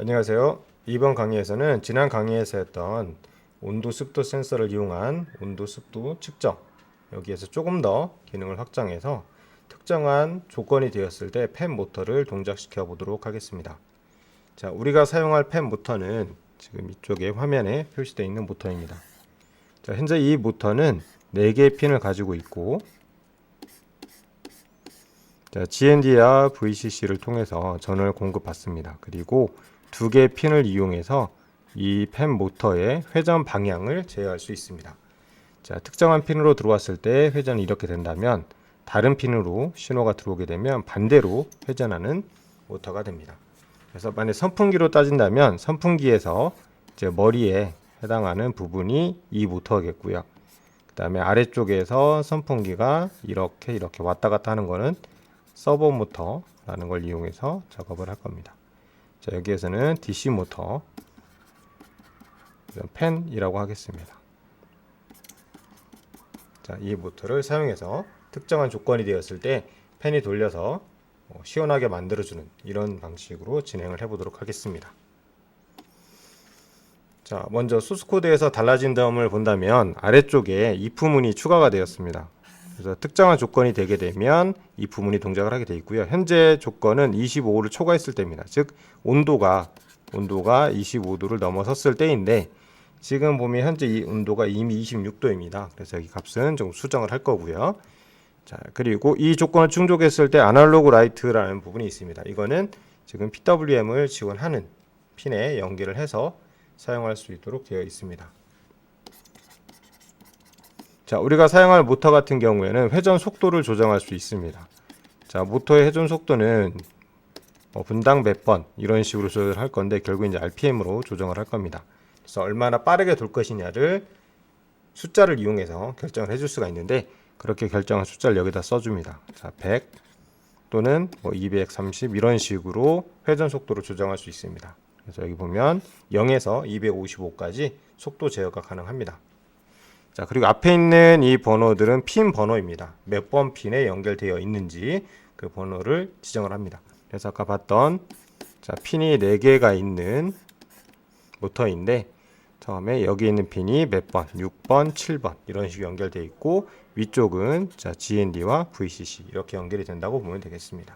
안녕하세요. 이번 강의에서는 지난 강의에서 했던 온도 습도 센서를 이용한 온도 습도 측정, 여기에서 조금 더 기능을 확장해서 특정한 조건이 되었을 때 팬 모터를 동작시켜 보도록 하겠습니다. 자, 우리가 사용할 팬 모터는 지금 이쪽에 화면에 표시되어 있는 모터입니다. 자, 현재 이 모터는 4개의 핀을 가지고 있고, 자, GND와 VCC를 통해서 전원을 공급받습니다. 그리고 2개의 핀을 이용해서 이 팬 모터의 회전 방향을 제어할 수 있습니다. 자, 특정한 핀으로 들어왔을 때 회전이 이렇게 된다면 다른 핀으로 신호가 들어오게 되면 반대로 회전하는 모터가 됩니다. 그래서 만약 선풍기로 따진다면 선풍기에서 이제 머리에 해당하는 부분이 이 모터겠고요. 그 다음에 아래쪽에서 선풍기가 이렇게 왔다 갔다 하는 거는 서버 모터라는 걸 이용해서 작업을 할 겁니다. 자, 여기에서는 DC 모터, 팬이라고 하겠습니다. 자, 이 모터를 사용해서 특정한 조건이 되었을 때 팬이 돌려서 시원하게 만들어주는 이런 방식으로 진행을 해보도록 하겠습니다. 자, 먼저 소스 코드에서 달라진 점을 본다면 아래쪽에 if 문이 추가가 되었습니다. 그래서 특정한 조건이 되게 되면 if 문이 동작을 하게 되어 있고요. 현재 조건은 25도를 초과했을 때입니다. 즉 온도가 25도를 넘어섰을 때인데 지금 보면 현재 이 온도가 이미 26도입니다. 그래서 여기 값은 좀 수정을 할 거고요. 자, 그리고 이 조건을 충족했을 때 아날로그 라이트라는 부분이 있습니다. 이거는 지금 PWM을 지원하는 핀에 연결을 해서 사용할 수 있도록 되어 있습니다. 자, 우리가 사용할 모터 같은 경우에는 회전 속도를 조정할 수 있습니다. 자, 모터의 회전 속도는 분당 몇 번 이런 식으로 조절할 건데 결국 이제 RPM으로 조정을 할 겁니다. 그래서 얼마나 빠르게 돌 것이냐를 숫자를 이용해서 결정을 해줄 수가 있는데 그렇게 결정한 숫자를 여기다 써줍니다. 자, 100 또는 230 이런 식으로 회전 속도를 조정할 수 있습니다. 그래서 여기 보면 0에서 255까지 속도 제어가 가능합니다. 자, 그리고 앞에 있는 이 번호들은 핀 번호입니다. 몇 번 핀에 연결되어 있는지 그 번호를 지정을 합니다. 그래서 아까 봤던 자, 핀이 4개가 있는 모터인데 처음에 여기 있는 핀이 몇 번, 6번, 7번 이런 식으로 연결되어 있고 위쪽은 자, GND와 VCC 이렇게 연결이 된다고 보면 되겠습니다.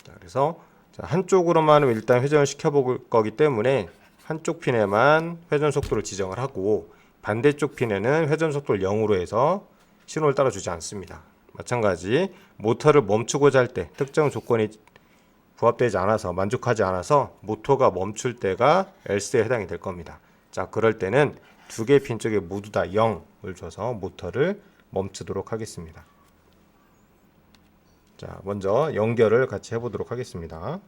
자, 그래서 자, 한쪽으로만 일단 회전을 시켜볼 거기 때문에 한쪽 핀에만 회전 속도를 지정을 하고 반대쪽 핀에는 회전 속도를 0으로 해서 신호를 따라주지 않습니다. 마찬가지 모터를 멈추고자 할 때 특정 조건이 부합되지 않아서 만족하지 않아서 모터가 멈출 때가 else에 해당이 될 겁니다. 자, 그럴 때는 2개 핀 쪽에 모두 다 0을 줘서 모터를 멈추도록 하겠습니다. 자, 먼저 연결을 같이 해보도록 하겠습니다.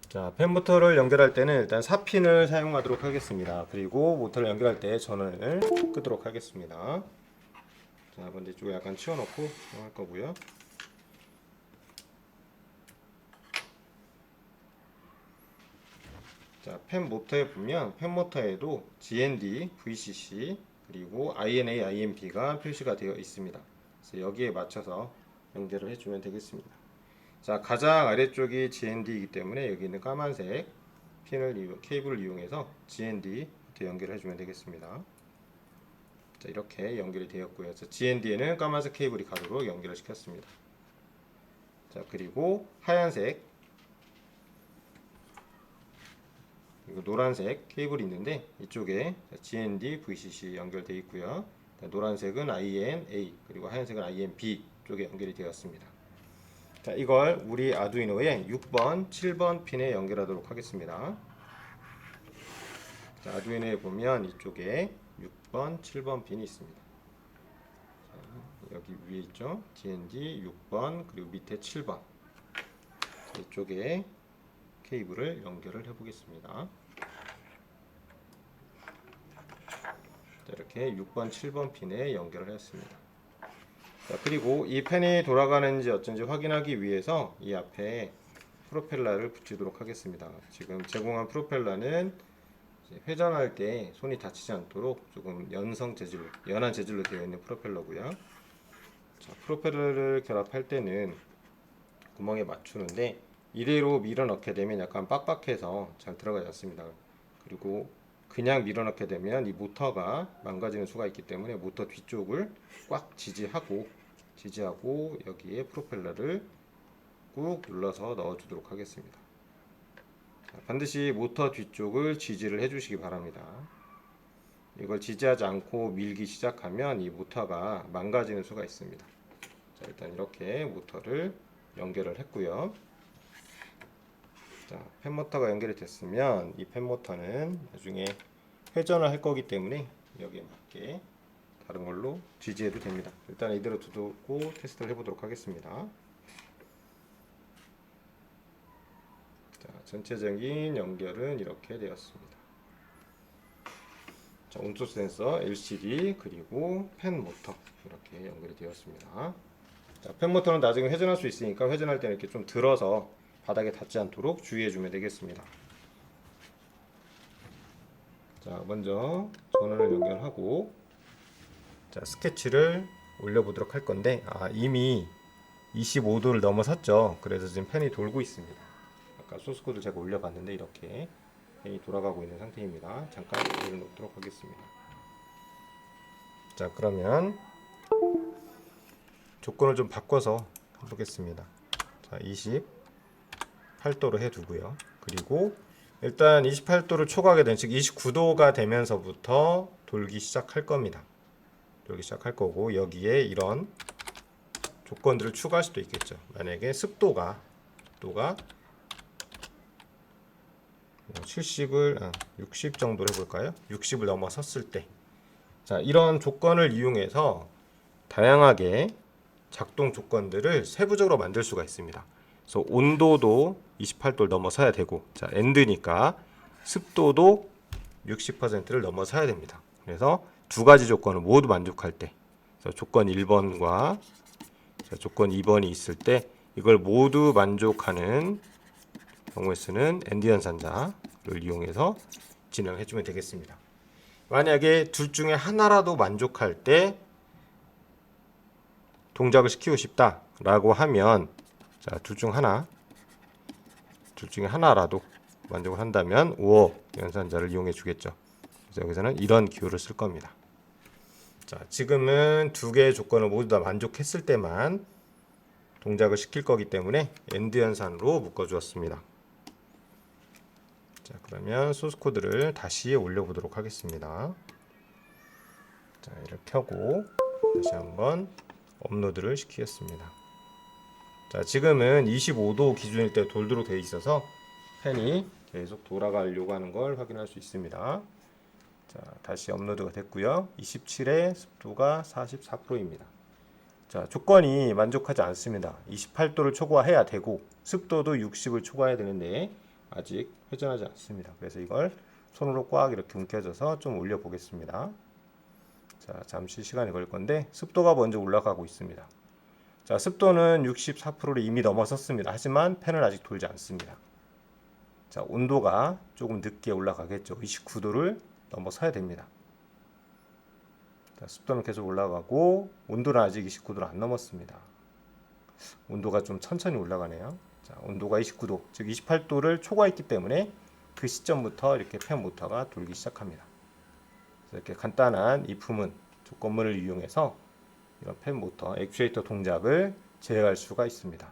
자, 팬 모터를 연결할 때는 일단 4핀을 사용하도록 하겠습니다. 그리고 모터를 연결할 때 전원을 끄도록 하겠습니다. 자, 먼저 이쪽에 약간 치워놓고 할 거고요. 자, 팬 모터에 보면 팬 모터에도 GND, VCC 그리고 INA, INB가 표시가 되어 있습니다. 그래서 여기에 맞춰서 연결을 해주면 되겠습니다. 자, 가장 아래쪽이 GND이기 때문에 여기 있는 까만색 케이블을 이용해서 GND부터 연결을 해주면 되겠습니다. 자, 이렇게 연결이 되었고요. GND에는 까만색 케이블이 가도록 연결을 시켰습니다. 자, 그리고 하얀색 그리고 노란색 케이블이 있는데 이쪽에 GND, VCC 연결되어 있고요. 노란색은 INA 그리고 하얀색은 INB 쪽에 연결이 되었습니다. 자, 이걸 우리 아두이노에 6번, 7번 핀에 연결하도록 하겠습니다. 자, 아두이노에 보면 이쪽에 6번, 7번 핀이 있습니다. 자, 여기 위에 있죠. GND 6번 그리고 밑에 7번. 자, 이쪽에 케이블을 연결을 해보겠습니다. 자, 이렇게 6번, 7번 핀에 연결을 했습니다. 자, 그리고 이 팬이 돌아가는지 어쩐지 확인하기 위해서 이 앞에 프로펠러를 붙이도록 하겠습니다. 지금 제공한 프로펠러는 이제 회전할 때 손이 다치지 않도록 조금 연한 재질로 되어 있는 프로펠러고요. 자, 프로펠러를 결합할 때는 구멍에 맞추는데 이대로 밀어 넣게 되면 약간 빡빡해서 잘 들어가지 않습니다. 그리고 그냥 밀어 넣게 되면 이 모터가 망가지는 수가 있기 때문에 모터 뒤쪽을 꽉 지지하고 여기에 프로펠러를 꾹 눌러서 넣어 주도록 하겠습니다. 자, 반드시 모터 뒤쪽을 지지를 해 주시기 바랍니다. 이걸 지지하지 않고 밀기 시작하면 이 모터가 망가지는 수가 있습니다. 자, 일단 이렇게 모터를 연결을 했고요. 자, 팬모터가 연결이 됐으면 이 팬모터는 나중에 회전을 할 거기 때문에 여기에 맞게 다른 걸로 지지해도 됩니다. 일단 이대로 두고 테스트를 해보도록 하겠습니다. 자, 전체적인 연결은 이렇게 되었습니다. 자, 온도 센서, LCD 그리고 팬 모터 이렇게 연결이 되었습니다. 자, 팬 모터는 나중에 회전할 수 있으니까 회전할 때는 이렇게 좀 들어서 바닥에 닿지 않도록 주의해 주면 되겠습니다. 자, 먼저 전원을 연결하고 자, 스케치를 올려보도록 할 건데 이미 25도를 넘어섰죠. 그래서 지금 팬이 돌고 있습니다. 아까 소스코드를 제가 올려봤는데 이렇게 팬이 돌아가고 있는 상태입니다. 잠깐 내려놓도록 하겠습니다. 자, 그러면 조건을 좀 바꿔서 해보겠습니다. 자, 28도로 해두고요. 그리고 일단 28도를 초과하게 된, 즉 29도가 되면서부터 돌기 시작할 겁니다. 돌기 시작할 거고 여기에 이런 조건들을 추가할 수도 있겠죠. 만약에 습도가 60 정도로 해볼까요? 60을 넘어섰을 때, 자, 이런 조건을 이용해서 다양하게 작동 조건들을 세부적으로 만들 수가 있습니다. 그래서 온도도 28도를 넘어서야 되고, 자, 엔드니까 습도도 60%를 넘어서야 됩니다. 그래서 두 가지 조건을 모두 만족할 때, 그래서 조건 1번과 조건 2번이 있을 때 이걸 모두 만족하는 경우에 쓰는 엔드 연산자를 이용해서 진행해 주면 되겠습니다. 만약에 둘 중에 하나라도 만족할 때 동작을 시키고 싶다라고 하면, 자, 둘 중에 하나라도 만족을 한다면 우어 연산자를 이용해 주겠죠. 그래서 여기서는 이런 기호를 쓸 겁니다. 자, 지금은 두 개의 조건을 모두 다 만족했을 때만 동작을 시킬 거기 때문에 엔드 연산으로 묶어 주었습니다. 자, 그러면 소스 코드를 다시 올려보도록 하겠습니다. 자, 이를 켜고 다시 한번 업로드를 시키겠습니다. 자, 지금은 25도 기준일 때 돌도록 되어 있어서 팬이 계속 돌아가려고 하는 걸 확인할 수 있습니다. 자, 다시 업로드가 됐고요. 27에 습도가 44%입니다. 자, 조건이 만족하지 않습니다. 28도를 초과해야 되고 습도도 60을 초과해야 되는데 아직 회전하지 않습니다. 그래서 이걸 손으로 꽉 이렇게 움켜져서 좀 올려 보겠습니다. 자, 잠시 시간이 걸릴 건데 습도가 먼저 올라가고 있습니다. 자, 습도는 64%를 이미 넘어섰습니다. 하지만 팬은 아직 돌지 않습니다. 자, 온도가 조금 늦게 올라가겠죠. 29도를 넘어서야 됩니다. 자, 습도는 계속 올라가고 온도는 아직 29도를 안 넘었습니다. 온도가 좀 천천히 올라가네요. 자, 온도가 29도, 즉 28도를 초과했기 때문에 그 시점부터 이렇게 팬 모터가 돌기 시작합니다. 그래서 이렇게 간단한 이품은 조건문을 이용해서 이런 팬 모터, 액추에이터 동작을 제어할 수가 있습니다.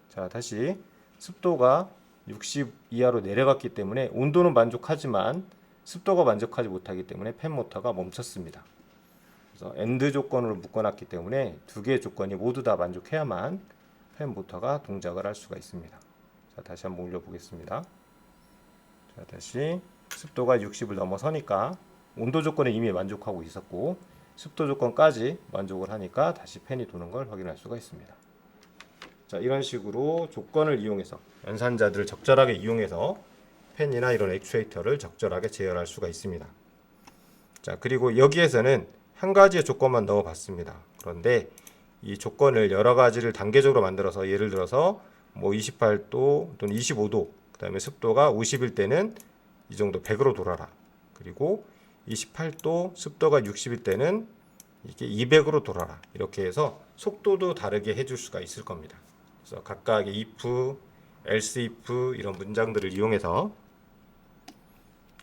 자, 다시 습도가 60 이하로 내려갔기 때문에 온도는 만족하지만 습도가 만족하지 못하기 때문에 팬 모터가 멈췄습니다. 그래서 엔드 조건으로 묶어놨기 때문에 두 개의 조건이 모두 다 만족해야만 팬 모터가 동작을 할 수가 있습니다. 자, 다시 한번 올려보겠습니다. 자, 다시 습도가 60을 넘어서니까 온도 조건에 이미 만족하고 있었고 습도 조건까지 만족을 하니까 다시 팬이 도는 걸 확인할 수가 있습니다. 자, 이런 식으로 조건을 이용해서 연산자들을 적절하게 이용해서 팬이나 이런 액추에이터를 적절하게 제어할 수가 있습니다. 자, 그리고 여기에서는 한 가지의 조건만 넣어 봤습니다. 그런데 이 조건을 여러 가지를 단계적으로 만들어서 예를 들어서 뭐 28도 또는 25도, 그다음에 습도가 50일 때는 이 정도 100으로 돌아라. 그리고 28도 습도가 60일 때는 이게 200으로 돌아라. 이렇게 해서 속도도 다르게 해줄 수가 있을 겁니다. 그래서 각각의 if, else if 이런 문장들을 이용해서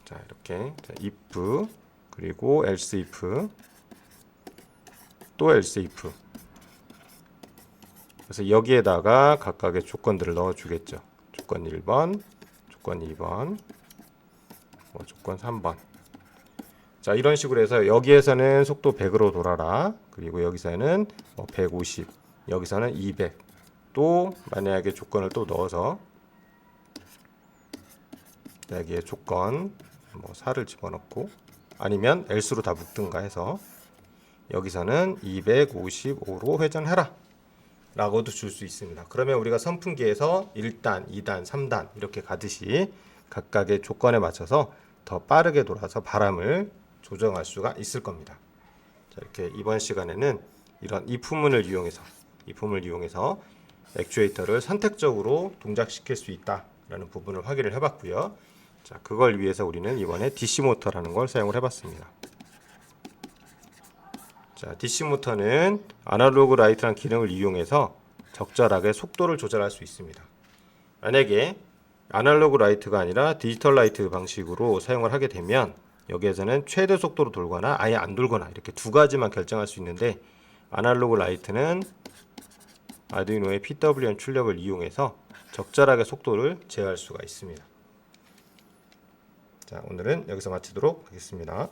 자 이렇게 if 그리고 else if 또 else if 그래서 여기에다가 각각의 조건들을 넣어 주겠죠. 조건 1번, 조건 2번, 조건 3번. 자 이런 식으로 해서 여기에서는 속도 100으로 돌아라. 그리고 여기서는 150, 여기서는 200. 또 만약에 조건을 또 넣어서 여기에 조건 4를 집어넣고 아니면 else로 다 묶든가 해서 여기서는 255로 회전해라 라고도 줄 수 있습니다. 그러면 우리가 선풍기에서 1단, 2단, 3단 이렇게 가듯이 각각의 조건에 맞춰서 더 빠르게 돌아서 바람을 조정할 수가 있을 겁니다. 자, 이렇게 이번 시간에는 이런 if문을 이용해서 액추에이터를 선택적으로 동작시킬 수 있다라는 부분을 확인을 해봤고요. 자, 그걸 위해서 우리는 이번에 DC 모터라는 걸 사용을 해봤습니다. 자, DC 모터는 아날로그 라이트라는 기능을 이용해서 적절하게 속도를 조절할 수 있습니다. 만약에 아날로그 라이트가 아니라 디지털 라이트 방식으로 사용을 하게 되면 여기에서는 최대 속도로 돌거나 아예 안 돌거나 이렇게 두 가지만 결정할 수 있는데 아날로그 라이트는 아두이노의 PWM 출력을 이용해서 적절하게 속도를 제어할 수가 있습니다. 자, 오늘은 여기서 마치도록 하겠습니다.